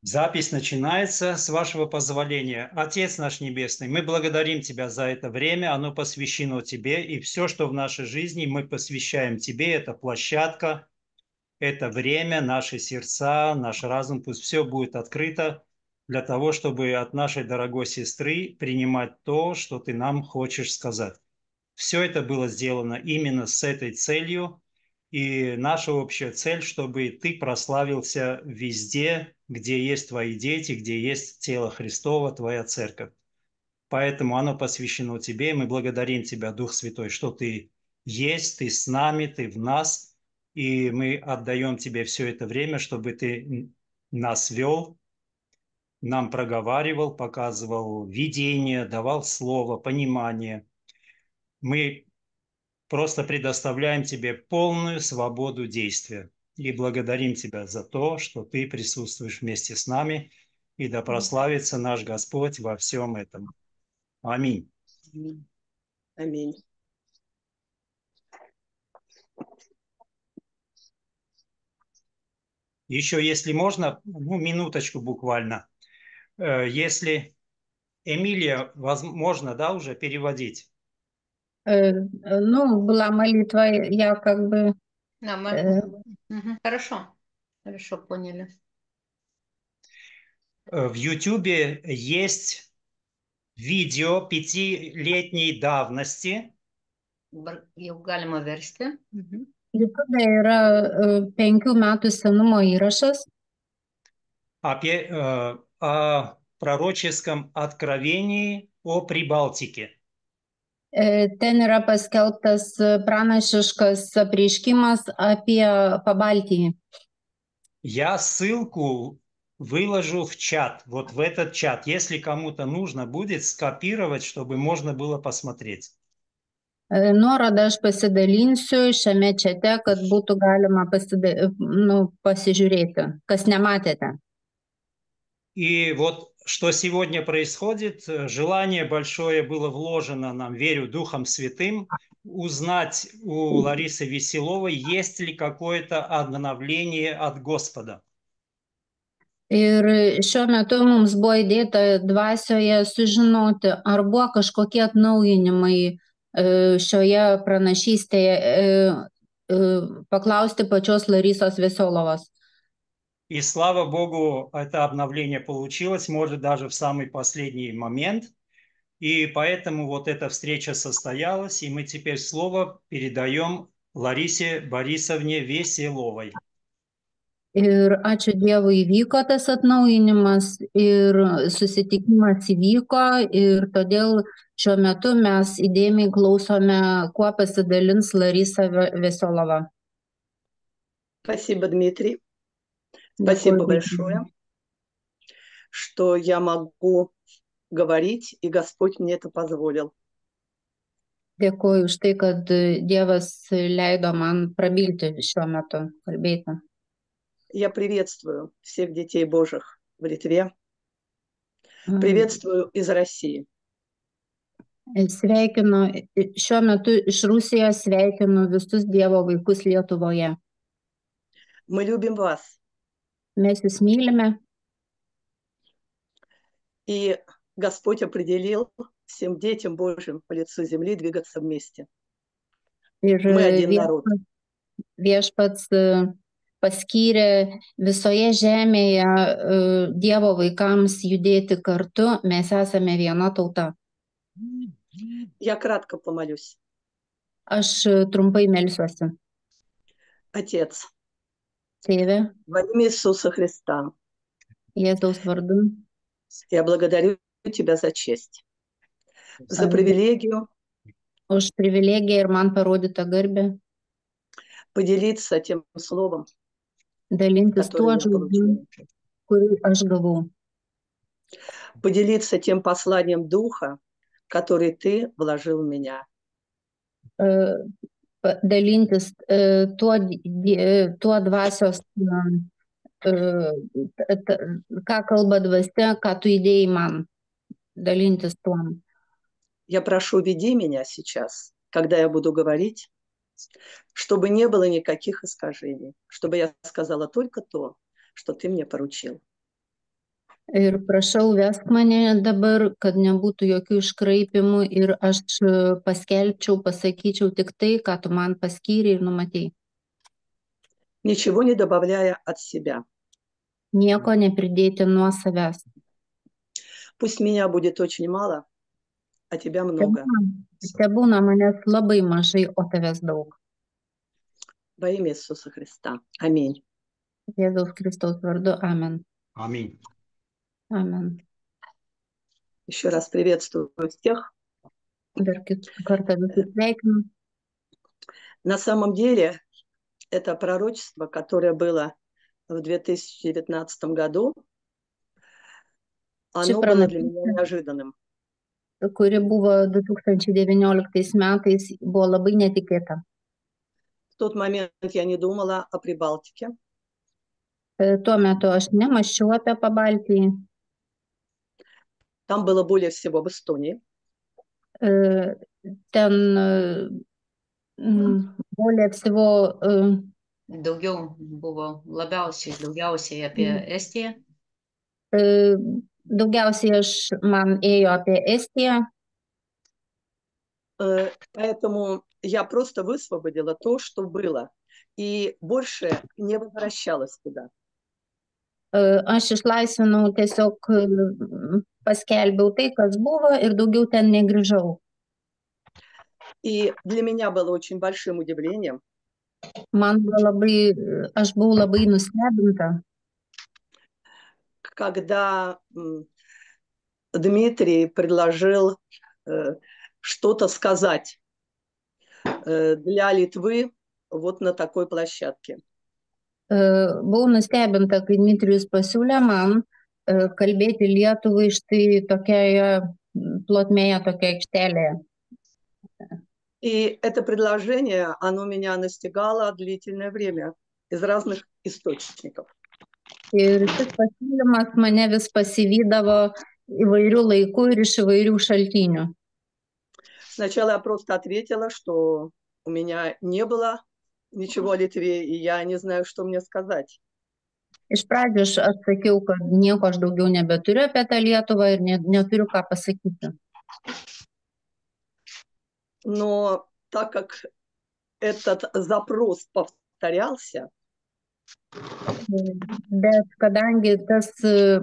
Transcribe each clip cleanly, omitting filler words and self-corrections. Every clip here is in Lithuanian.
Запись начинается, с вашего позволения. Отец наш Небесный, мы благодарим Тебя за это время, оно посвящено Тебе, и все, что в нашей жизни, мы посвящаем Тебе, это площадка, это время, наши сердца, наш разум, пусть все будет открыто для того, чтобы от нашей дорогой сестры принимать то, что Ты нам хочешь сказать. Все это было сделано именно с этой целью, и наша общая цель, чтобы ты прославился везде, где есть твои дети, где есть тело Христово, твоя церковь. Поэтому оно посвящено тебе, и мы благодарим тебя, Дух Святой, что ты есть, ты с нами, ты в нас, и мы отдаем тебе все это время, чтобы ты нас вел, нам проговаривал, показывал видение, давал слово, понимание. Мы просто предоставляем тебе полную свободу действия и благодарим тебя за то, что ты присутствуешь вместе с нами, и да прославится наш Господь во всем этом. Аминь. Аминь. Еще, если можно, минуточку буквально. Если Эмилия, возможно, да, уже переводить? Ну, была молитва, я как бы... Да, Хорошо, хорошо, поняли. В Ютубе есть видео 5-летней давности. Jau galima versti. YouTube yra 5 metų senumo įrašas О пророческом откровении о Прибалтике. Ten yra paskelbtas pranašiškas apreiškimas apie Pabaltijį. Я ссылку выложу в чат, вот в этот чат, если кому-то нужно будет скопировать, чтобы можно было посмотреть. Nuorodą aš pasidalinsiu šiame čate, kad būtų galima pasižiūrėti, kas nematėte. И вот что сегодня происходит, желание большое было вложено нам, верю, Духом Святым, узнать у Ларисы Веселовой, есть ли какое-то обновление от Господа. Ir šiuo metu mums buvo įdėta dvasioje sužinoti, ar buvo kažkokie atnaujinimai šioje pranašystėje, paklausti pačios Larisos Veselovos. И слава Богу, это обновление получилось, может, даже в самый последний момент. И поэтому вот эта встреча состоялась, и мы теперь слово передаем Ларисе Борисовне Веселовой. Ir ačiū Dievui įvyko tas atnaujinimas ir susitikimas įvyko ir todėl šiuo metu mes įdėmiai klausome, kuo pasidalins Larisa Veselova. Спасибо, Дмитрий. Спасибо большое, что я могу говорить, и Господь мне это позволил. Dėkuoju už tai, kad Dievas leido man prabilti šiuo metu, kalbėti. Я приветствую всех детей Божьих в Литве. Приветствую из России. Sveikinu, šiuo metu iš Rusijos sveikinu visus Dievo vaikus Lietuvoje. Мы любим вас. Mes jūs mylime. И Господь определил всем детям Божьим по лицу земли двигаться вместе. Мы один народ. Viešpats paskyrė visoje žemėje Dievo vaikams judėti kartu, mes esame viena tauta. Я кратко помолюсь. Aš trumpai melsiuosi. Отец, Tėve, во имя Иисуса Христа, Jėzaus vardu, я благодарю Тебя за честь, за привилегию už privilegiją ir man parodytą garbę поделиться тем словом, dalintis tuo которое я žodžiu, получила. kurį aš gavau. Поделиться тем посланием Духа, который Ты вложил в меня. Dalintis tuo dvasios, ką kalba dvasia, ką tu įdėjai man, dalintis tuom. Я прошу, веди меня сейчас, когда я буду говорить, чтобы не было никаких искажений, чтобы я сказала только то, что ты мне поручил. Ir prašau, vesk mane dabar, kad nebūtų jokių iškraipimų ir aš paskelbčiau, pasakyčiau tik tai, ką tu man paskyrei ir numatei. Ничего не добавляя от себя. Nieko nepridėti nuo savęs. Пусть меня будет очень мало, а тебя много. Tebūna manęs labai mažai, o tavęs daug. Во имя Иисуса Христа. Аминь. Jėzaus Kristaus vardu. Amen. Аминь. Amen. Еще раз приветствую всех. Dar kartą visus sveikinu. На самом деле, это пророчество, которое было в 2019 году, оно было для меня неожиданным. Kuri buvo 2019 metais, buvo labai netikėta. В тот момент я не думала о Прибалтике. Tuo metu aš nemąsčiau apie Pabaltijį. Там было более всего в Эстонии. Ten более всего Daugiau buvo daugiausiai apie Estiją. Daugiausiai man ėjo apie Estiją. Поэтому я просто высвободила то, что было, и больше не возвращалась туда. Aš išlaisvinau, tiesiog paskelbiau tai, kas buvo, ir daugiau ten negrįžau. И для меня было очень большим удивлением, Aš buvau labai nustebinta, когда Дмитрий предложил что-то сказать для Литвы вот на такой площадке. buvau nustebinta, kai Dmitrijus pasiūlė man kalbėti Lietuvai štai tokioje plotmėje, tokioje aikštelėje. И это предложение, оно меня настигало длительное время из разных источников. Ir šis pasiūlymas mane vis pasivydavo įvairių laikų ir iš įvairių šaltinių. Сначала я просто ответила, что у меня не было ничего о Литве, и я не знаю, что мне сказать. Iš pradžių aš atsakiau, kad nieko aš daugiau nebeturiu apie tą Lietuvą ir neturiu ką pasakyti. Но так как этот запрос повторялся, Bet kadangi tas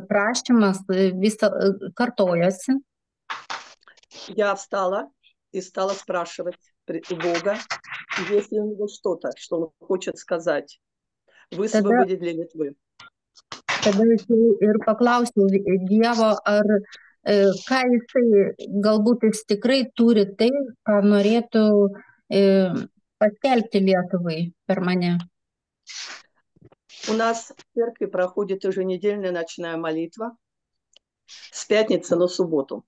prašymas vis kartojosi, я встала и стала спрашивать у Бога, есть ли у него что-то, что он хочет сказать, высвободить для Литвы. tada ir paklausiau Dievo, ar ką jisai galbūt jis tikrai turi tai, ką norėtų paskelbti Lietuvai per mane. У нас в церкви проходит еженедельная ночная молитва с пятницы на субботу.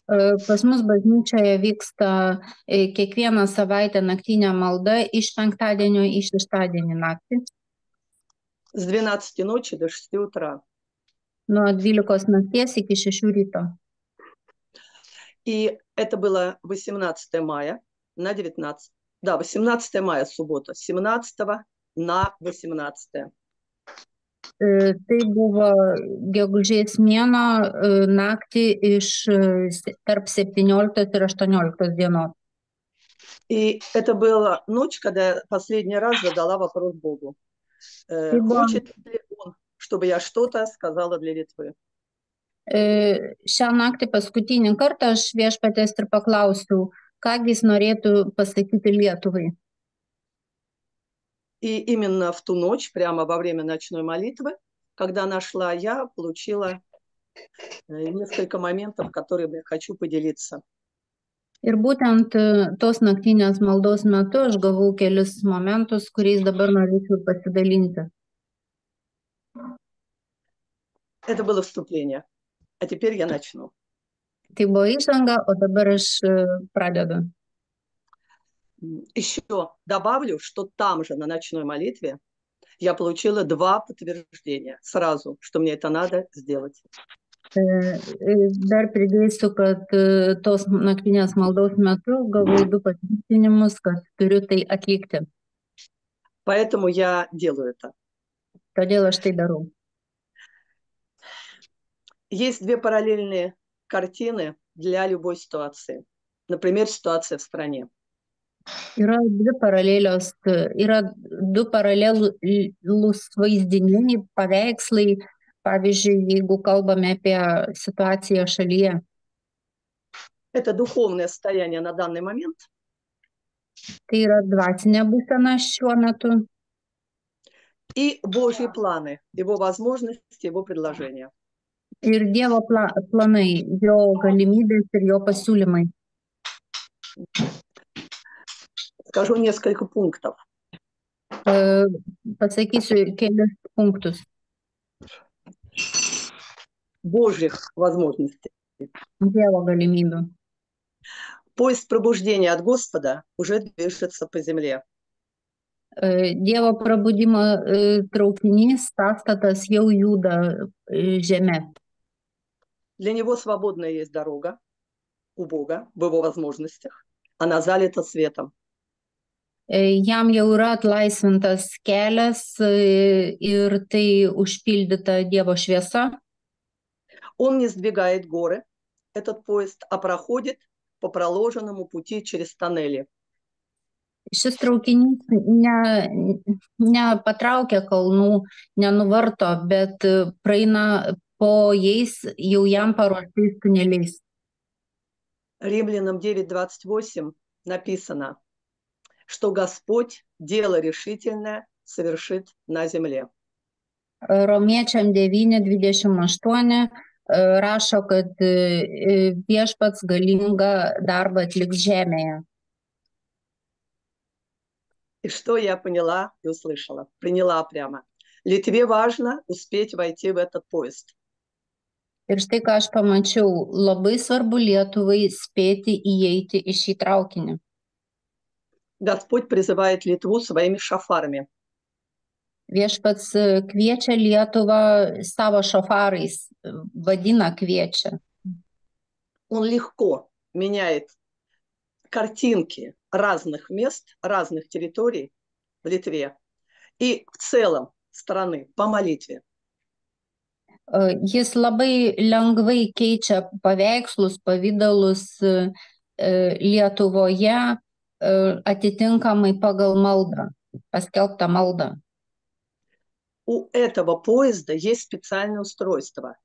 Pas mus bažnyčioje vyksta kiekvieną savaitę naktinė malda iš penktadienio į šeštadienį naktį. С 12 ночи до 6 утра. Nuo 12 nakties iki 6 ryto. И это было 18 мая на 19. Да, 18 мая, суббота. 17 на 18. Tai buvo gegužės mėnuo naktį tarp 17 ir 18 dienos. И это была ночь, когда я последний раз задала вопрос Богу. Хочет ли он, чтобы я что-то сказала для Литвы? Šią naktį paskutinį kartą aš viešpaties ir paklausiau, ką jis norėtų pasakyti Lietuvai. И именно в ту ночь, прямо во время ночной молитвы, когда она шла, я получила несколько моментов, которыми я хочу поделиться. Ir būtent tos naktinės maldos metu aš gavau kelis momentus, kuriais dabar norėčiau pasidalinti. Это было вступление. А теперь я начну. Tai buvo įžanga, o dabar aš pradedu. Еще добавлю, что там же на ночной молитве я получила 2 подтверждения сразу, что мне это надо сделать. Dar pridėsiu, kad tos naktinės maldos metu gavau 2 patvirtinimus, kad turiu tai atlikti. Поэтому я делаю это. Todėl aš tai darau. Есть две параллельные картины для любой ситуации. Например, ситуация в стране. Yra du paralelūs vaizdiniai, paveikslai. Pavyzdžiui, jeigu kalbame apie situaciją šalyje. Это духовное состояние на данный момент. Tai yra dvasinė būsena šiuo metu. И Божьи планы, Его возможности, Его предложения. Ir Dievo planai, jo galimybės ir jo pasiūlymai. Скажу несколько пунктов. Pasakysiu kelis punktus. Божьих возможностей. Dievo galimybių. Поезд пробуждения от Господа уже движется по земле. Dievo prabudimo traukinys, pastatas jau juda žeme. Для него свободная есть дорога у Бога в Его возможностях. Она залита светом. Jam jau yra atlaisvintas kelias ir tai užpildyta Dievo šviesa. Он не сдвигает горы, этот поезд, а проходит по проложенному пути через тоннели. Šis traukinys nepatraukia kalnų, nenuvarto, bet praeina po jais jau jam paruoštais tuneliais. Римлянам 9:28 написано, что Господь дело решительное совершит на земле. Romiečiam 9:28 rašo, kad viešpats galingą darbą atliks žemėje. И что я поняла и услышала? Приняла прямо. Литве важно успеть войти в этот поезд. Ir štai ką aš pamačiau, labai svarbu Lietuvai spėti įeiti į šį traukinį. Господь призывает Литву своими шафарами. Viešpats kviečia Lietuvą savo šofarais, vadina kviečia. Он легко меняет картинки разных мест, разных территорий в Литве и в целом страны по молитве. Jis labai lengvai keičia paveikslus, pavydalus Lietuvoje atitinkamai pagal maldą, paskelbtą maldą. У этого поезда есть специальное устройство,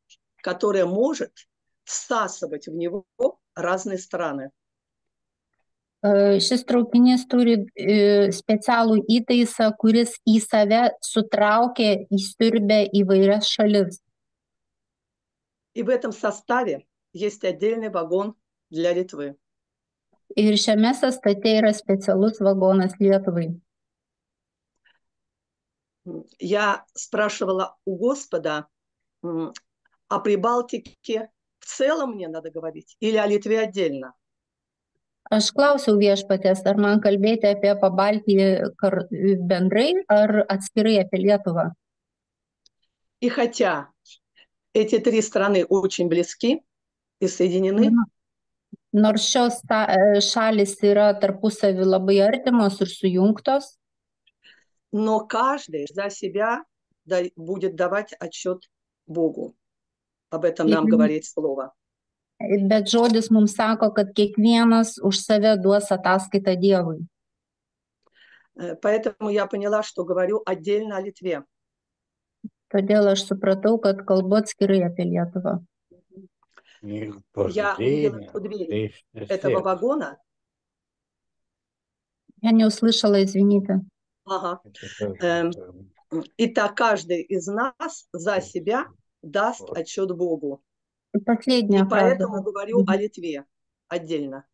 которое может всасывать в него разные страны. Šis traukinys turi specialų įtaisą, kuris į save sutraukia, įsiurbia įvairias šalis. И в этом составе есть отдельный вагон для Литвы. Ir šiame sąstate yra specialus vagonas Lietuvai. Я спрашивала у Господа, о Прибалтике в целом мне надо говорить или о Литве отдельно? Aš klausiau viešpaties, ar man kalbėti apie Pabaltijį bendrai, ar atskirai apie Lietuvą. И хотя эти три страны очень близки и соединены, Nors šios šalis yra tarpusavį labai artimos ir sujungtos, но каждый за себя будет давать отчет Богу. Об этом нам говорит Слово. bet žodis mums sako, kad kiekvienas už save duos ataskaitą Dievui. Поэтому я поняла, что говорю отдельно о Литве. Todėl aš supratau, kad kalbu atskirai apie Lietuvą. Я увидела, что двери этого вагона. Я не услышала, извините. Ага. Итак, каждый из нас за себя даст отчет Богу. И поэтому говорю о Литве отдельно.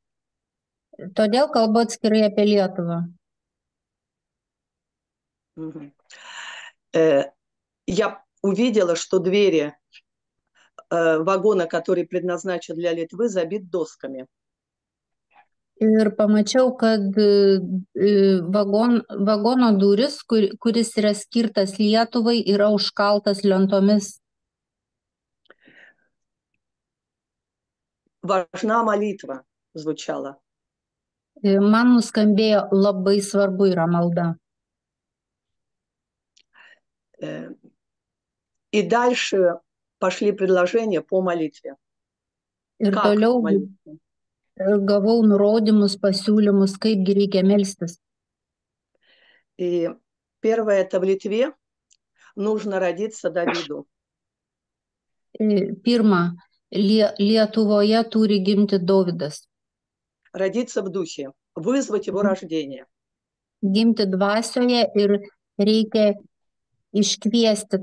Todėl kalbu atskirai apie Lietuvą. Я увидела, что двери вагона, который предназначен для Литвы, забит досками. Ir pamačiau, kad vagono duris, kuris yra skirtas Lietuvai, yra užkaltas lentomis. Важна молитва звучала. Man nuskambėjo labai svarbu yra malda. И дальше пошли предложения по молитве. Ir Как toliau молиться? gavau nurodymus, pasiūlymus, kaipgi reikia melstis. И первое это в Литве нужно родиться Давиду. Pirma, Lietuvoje turi gimti Dovydas. Родиться в духе, вызвать его рождение. Gimti dvasioje ir reikia iškviesti,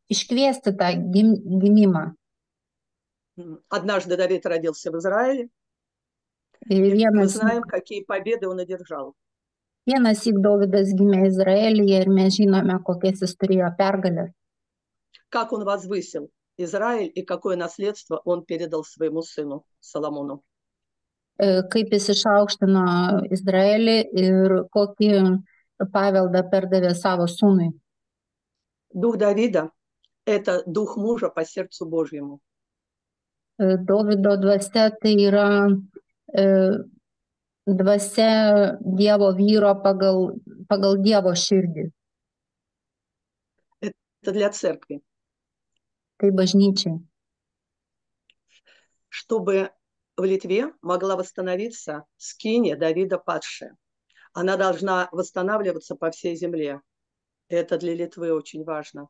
iškviesti tą gimimą. Однажды Давид родился в Израиле, и мы знаем, какие победы он одержал. Vienąsyk Dovydas gimė Izraelyje ir mes žinome, kokias jis turėjo pergalę. Как он возвысил Израиль и какое наследство он передал своему сыну Соломону. Kaip jis išaukštino Izraelį ir kokį paveldą perdavė savo sūnui. Дух Давида – это дух мужа по сердцу Божьему. Dovydo dvasia tai yra dvasia Dievo vyro pagal Dievo širdį. Это для церкви. Tai bažnyčiai. Чтобы в Литве могла восстановиться скиния Давида падшая. Она должна восстанавливаться по всей земле. Это для Литвы очень важно.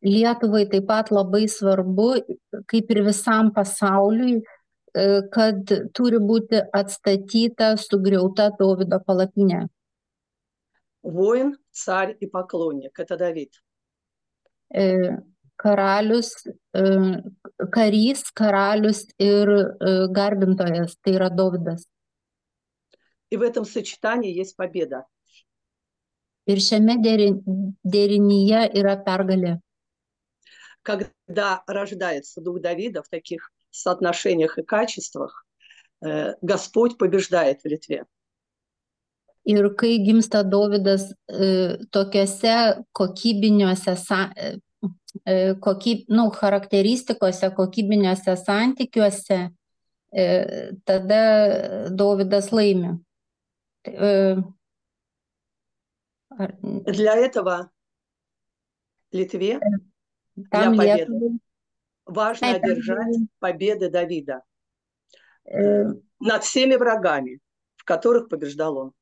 Lietuvai taip pat labai svarbu, kaip ir visam pasauliui, kad turi būti atstatyta, sugriauta Dovydo palapinė. Воин, царь и поклонник – это Давид. Karalius, karys, karalius ir garbintojas, tai yra Dovydas. И в этом сочетании есть победа. Ir šiame derinyje yra pergalė. Когда рождается дух Давида в таких соотношениях и качествах, Господь побеждает в Литве. Ir kai gimsta Dovydas tokiuose kokybiniuose charakteristikose, kokybiniuose santykiuose, tada Dovydas laimi. Для этого Литве, для Tam победы, Lietuvai, важно одержать победы Давида над всеми врагами, в которых побеждал он.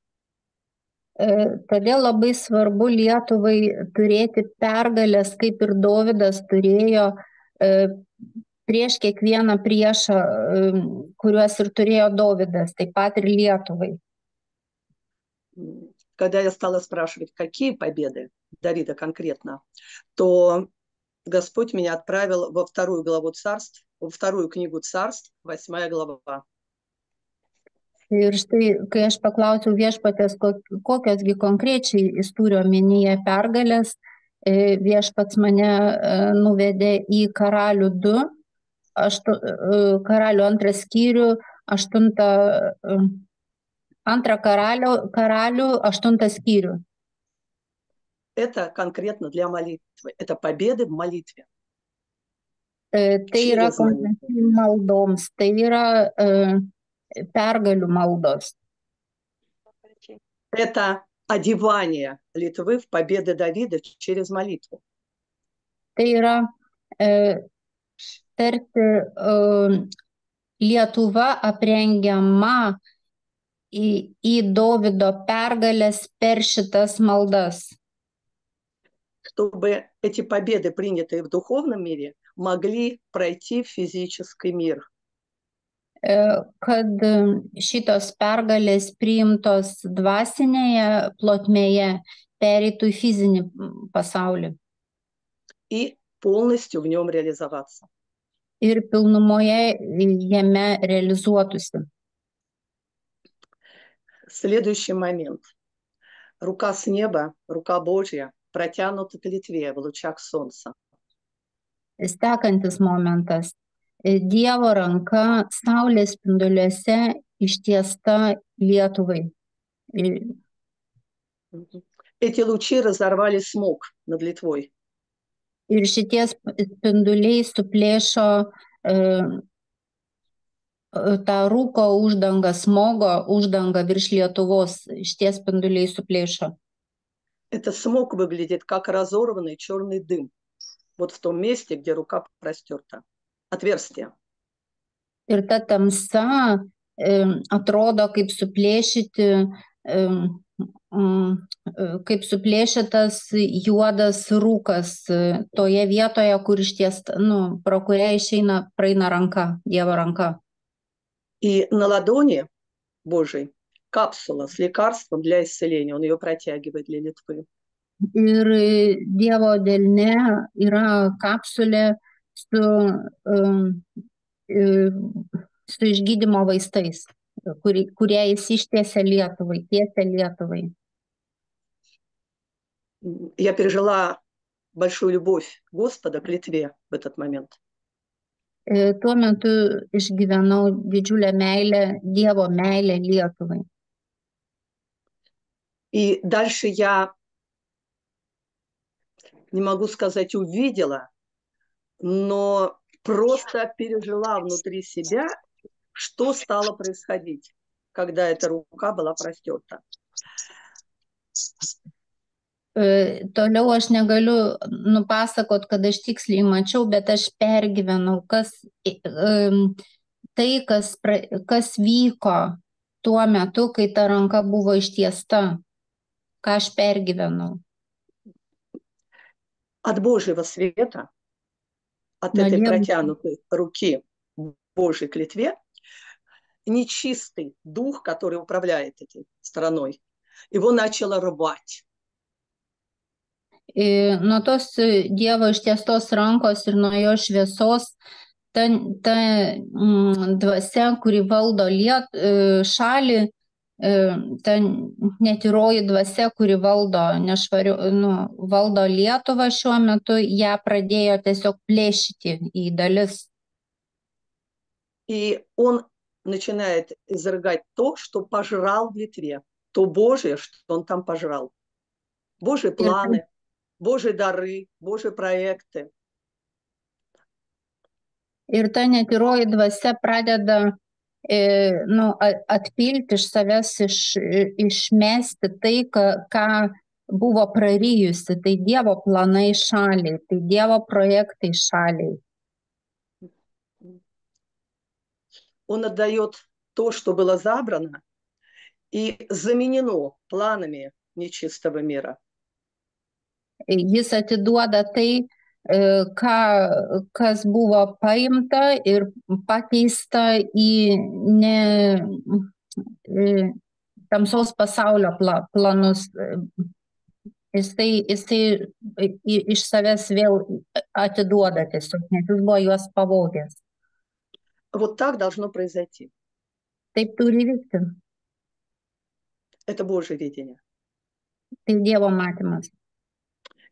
Todėl labai svarbu Lietuvai turėti pergalės, kaip ir Dovydas turėjo prieš kiekvieną priešą, kuriuos ir turėjo Dovydas, taip pat ir Lietuvai. Когда я стала спрашивать, какие победы Давида конкретно, то Господь меня отправил во вторую главу царств, во вторую книгу царств, 8 глава. Ir štai, kai aš paklausiau viešpatės, kokiosgi konkrečiai jis turi omenyje pergalės, viešpats mane nuvedė į Karalių 2, Karalių 2 skyrių, 2 Karalių 8 skyrių. Это конкретно для молитвы, это победы в молитве. Tai yra konkrečiai maldoms, tai yra pergalių maldos. Это одевание Литвы в победы Давида через молитву. Tai yra tarsi Lietuva aprengiama į Dovydo pergalės per šitas maldas. Чтобы эти победы, принятые в духовном мире, могли пройти в физический мир. Kad šitos pergalės priimtos dvasinėje plotmėje pereitų į fizinį pasaulį. И полностью в нем реализоваться. Ir pilnumoje jame realizuotųsi. Следующий момент. Рука с неба, рука Божья, протянута к Литве в лучах солнца. Sekantis momentas. Dievo ranka saulės spinduliuose ištiesta Lietuvai. Эти лучи разорвали смог над Литвой. Ir šitie spinduliai suplėšo tą rūko uždangą, smogo uždangą virš Lietuvos. Šitie spinduliai suplėšo. Это смог выглядит как разорванный черный дым. Вот в том месте, где рука простерта. Отверстие. Ir ta tamsa atrodo kaip suplėšytas juodas rūkas toje vietoje, kur pro kurią praeina ranka, Dievo ranka. И на ладони Божьей капсула с лекарством для исцеления. Он ее протягивает для Литвы. Ir Dievo delne yra kapsulė su išgydymo vaistais, kurie jis ištiesia Lietuvai, tiesia Lietuvai. Я пережила большую любовь Господа к Литве в этот момент. Tuo metu išgyvenau didžiulę meilę, Dievo meilę Lietuvai. И дальше я, не могу сказать, увидела, но просто пережила внутри себя, что stало происходить, когда эта рука была простерта. Toliau aš negaliu nupasakot, kad aš tiksliai mačiau, bet aš pergyvenau, kas vyko tuo metu, kai ta ranka buvo ištiesta, ką aš pergyvenau. От Божьего света, от этой протянутой руки Божьей к Литве, нечистый дух, который управляет этой страной, его начало рвать. Nuo tos Dievo ištiestos rankos ir nuo jo šviesos, ta dvasia, kuri valdo šalį, ta netyroji dvasia, kuri valdo Lietuvą šiuo metu, ją pradėjo tiesiog plėšyti į dalis. И он начинает изрыгать то, что пожрал в Литве, то Божие, что он там пожрал. Божьи планы, Божьи дары, Божьи проекты. Ir ta netyroji dvasia pradeda atpilti iš savęs, išmesti tai, ką buvo prarijusi, tai Dievo planai šaliai, tai Dievo projektai šaliai. Он отдает то, что было забрано и заменено планами нечистого мира. Jis atiduoda tai, kas buvo paimta ir pakeista į tamsaus pasaulio planus. Jisai iš savęs vėl atiduoda tiesiog, nes jis buvo juos pavogęs. Вот так должно произойти. Taip turi vykti. Это Божье видение. Tai Dievo matymas.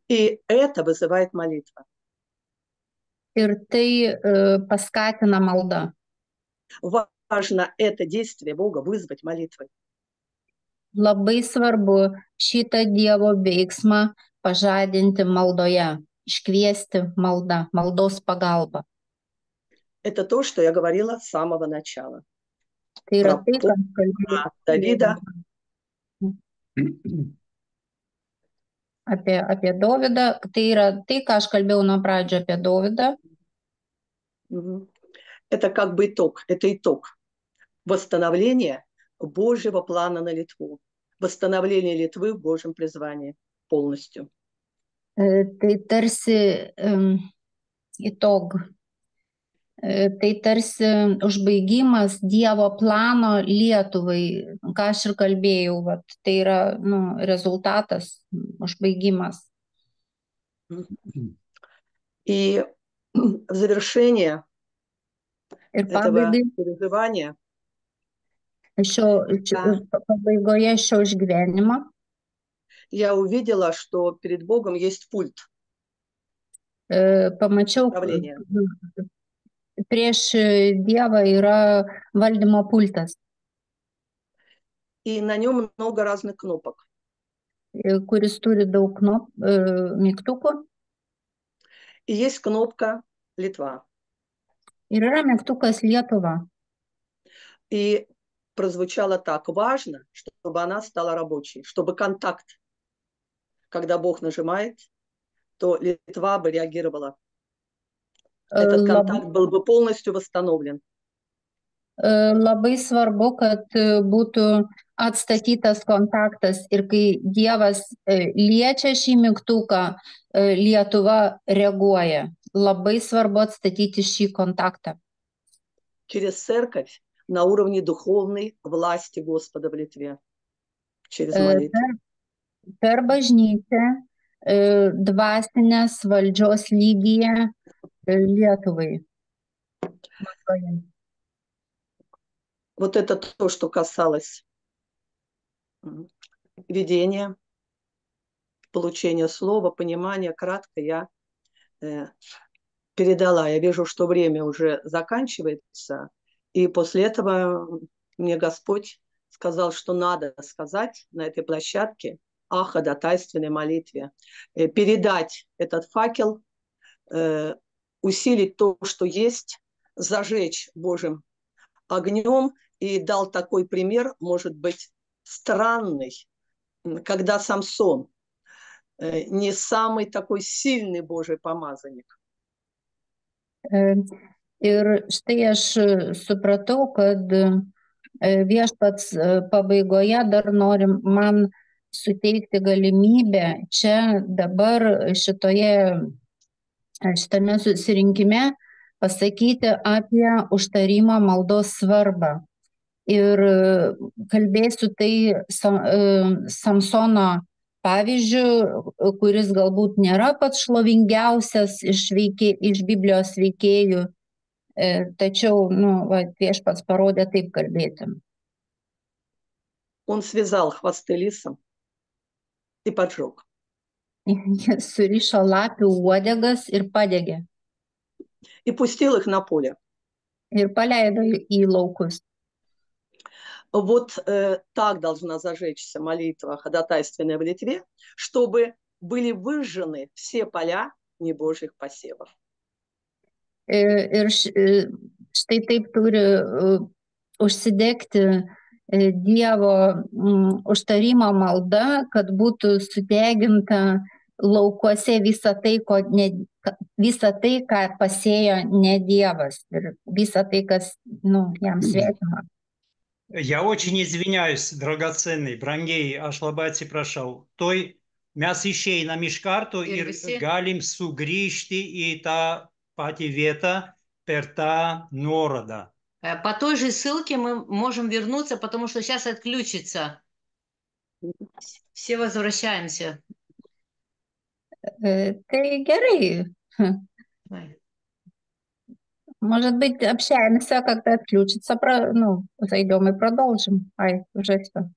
И это вызывает молитва. Ir tai paskatina malda. Важно это действие Бога вызвать молитвой. Labai svarbu šitą Dievo veiksmą pažadinti maldoje, iškviesti maldos pagalbą. Это то, что я говорила с самого начала. Tai yra tai, ką kalbėjau Давида. Apie Dovydą, tai yra tai, ką aš kalbėjau nuo pradžio apie Dovydą. Это как бы итог, это итог восстановления Божьего плана на Литву, восстановление Литвы в Божьем призвании полностью. Tai tarsi tai tarsi užbaigimas Dievo plano Lietuvai, ką aš ir kalbėjau, tai yra rezultatas, užbaigimas. И в завершение этого переживания pabaigoje šio išgyvenimo я увидела, что перед Богом есть пульт. Pamačiau, prieš Dievą yra valdymo pultas. И на нем много разных кнопок. Kuris turi daug mygtukų. И есть кнопка Литва. Ir yra mygtukas Lietuva. И прозвучало так: важно, чтобы она стала рабочей, чтобы контакт когда Бог нажимает, то Литва бы реагировала. Этот контакт был бы полностью восстановлен. Labai svarbu, kad būtų atstatytas kontaktas ir kai Dievas liečia šį mygtuką, Lietuva reaguoja. Labai svarbu atstatyti šį kontaktą. Через церковь на уровне духовной власти Господа в Литве. Через молитву. Per bažnyčią dvasinės valdžios lygyje Lietuvai. Вот это то, что касалось видения, получения слова, понимания. Кратко я передала. Я вижу, что время уже заканчивается. И после этого мне Господь сказал, что надо сказать на этой площадке о ходатайственной молитве. Передать этот факел, усилить то, что есть, зажечь Божьим огнем. И дал такой пример, может быть, странный, когда Самсон, не самый такой сильный Божий помазанник. Ir štai aš supratau, kad viešpats pabaigoje dar nori man suteikti galimybę čia dabar šitame susirinkime pasakyti apie užtarimo maldos svarbą. Ir kalbėsiu tai Samsono pavyzdžiu, kuris galbūt nėra pats šlovingiausias iš Biblijos veikėjų, tačiau viešpats parodė taip kalbėti. Он связал хвосты лисом и поджег. Jis surišo lapių uodegas ir padegė. И пустил их на поле. Ir paleido į laukus. Вот так должна зажечься молитва ходатайственная в Литве, чтобы были выжжены все поля небожьих посевов. Ir štai taip turi užsidegti Dievo užtarimo malda, kad būtų sudeginta laukuose visa tai, ką pasėjo ne Dievas ir visa tai, kas jam svetima. Я очень извиняюсь, драгоценный, брангей, ашлабати прошел. Той мяс ищей на мишкарту и галим сугришти и та пативета перта норода. По той же ссылке мы можем вернуться, потому что сейчас отключится. Все возвращаемся. Tai gerai. Может быть, общаемся, когда отключится, зайдем и продолжим. Уже все.